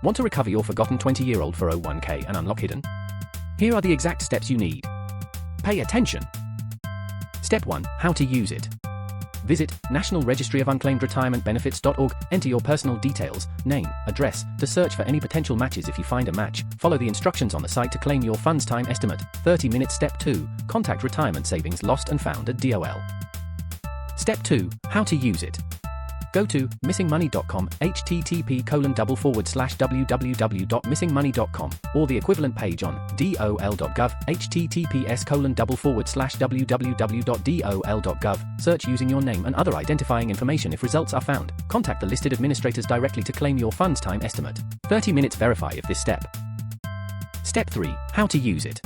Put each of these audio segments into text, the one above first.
Want to recover your forgotten 20-year-old 401k and unlock hidden? Here are the exact steps you need. Pay attention. Step 1. How to use it. Visit National Registry of Unclaimed Retirement Benefits.org, enter your personal details, name, address, to search for any potential matches. If you find a match, follow the instructions on the site to claim your funds. Time estimate, 30 minutes. Step 2. Contact retirement savings lost and found at DOL. Step 2. How to use it. Go to missingmoney.com, http://www.missingmoney.com, or the equivalent page on dol.gov, https://www.dol.gov. Search using your name and other identifying information. If results are found, contact the listed administrators directly to claim your funds. Time estimate, 30 minutes. Verify if this step. Step 3. How to use it.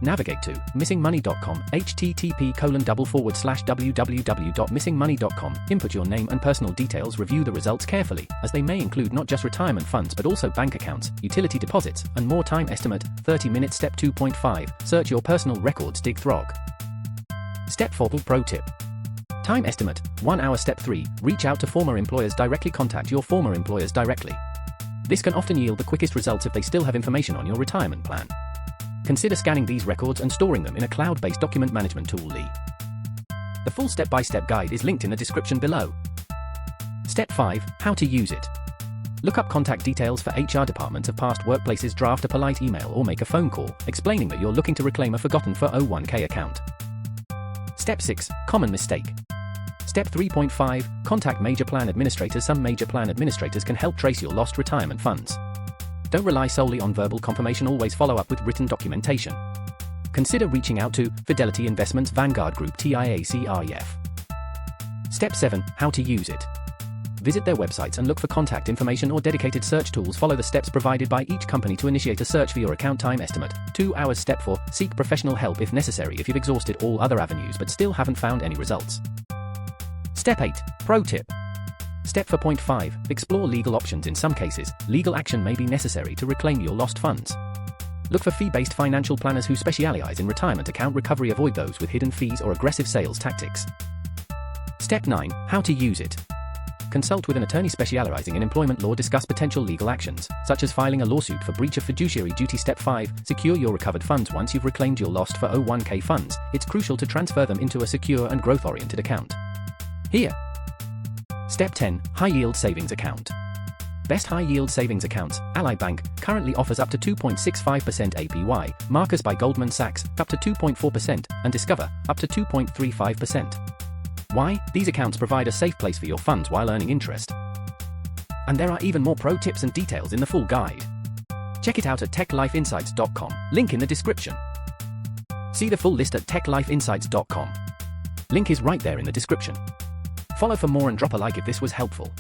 Navigate to missingmoney.com, http://www.missingmoney.com. Input your name and personal details. Review the results carefully, as they may include not just retirement funds but also bank accounts, utility deposits, and more. Time estimate, 30 minutes. Step 2.5. Search your personal records. Dig Throg. Step 4. Pro tip. Time estimate, 1 hour. Step 3. Reach out to former employers directly. Contact your former employers directly. This can often yield the quickest results if they still have information on your retirement plan. Consider scanning these records and storing them in a cloud-based document management tool. The full step-by-step guide is linked in the description below. Step 5. How to use it. Look up contact details for HR departments of past workplaces. Draft a polite email or make a phone call, explaining that you're looking to reclaim a forgotten 401k account. Step 6. Common mistake. Step 3.5. Contact major plan administrators. Some major plan administrators can help trace your lost retirement funds. Don't rely solely on verbal confirmation. Always follow up with written documentation. Consider reaching out to Fidelity Investments, Vanguard Group, TIAC-REF. Step 7. How to use it. Visit their websites and look for contact information or dedicated search tools. Follow the steps provided by each company to initiate a search for your account. Time estimate, 2 hours. Step 4. Seek professional help if necessary if you've exhausted all other avenues but still haven't found any results. Step 8. Pro tip. Step 4.5. Explore legal options. In some cases, legal action may be necessary to reclaim your lost funds. Look for fee-based financial planners who specialize in retirement account recovery. Avoid those with hidden fees or aggressive sales tactics. Step 9. How to use it. Consult with an attorney specializing in employment law. Discuss potential legal actions, such as filing a lawsuit for breach of fiduciary duty. Step 5. Secure your recovered funds. Once you've reclaimed your lost 401k funds, it's crucial to transfer them into a secure and growth-oriented account. Here. Step 10. High-yield savings account. Best high-yield savings accounts. Ally Bank currently offers up to 2.65% APY, Marcus by Goldman Sachs up to 2.4%, and Discover up to 2.35%. Why? These accounts provide a safe place for your funds while earning interest. And there are even more pro tips and details in the full guide. Check it out at techlifeinsights.com, link in the description. See the full list at techlifeinsights.com. Link is right there in the description. Follow for more and drop a like if this was helpful.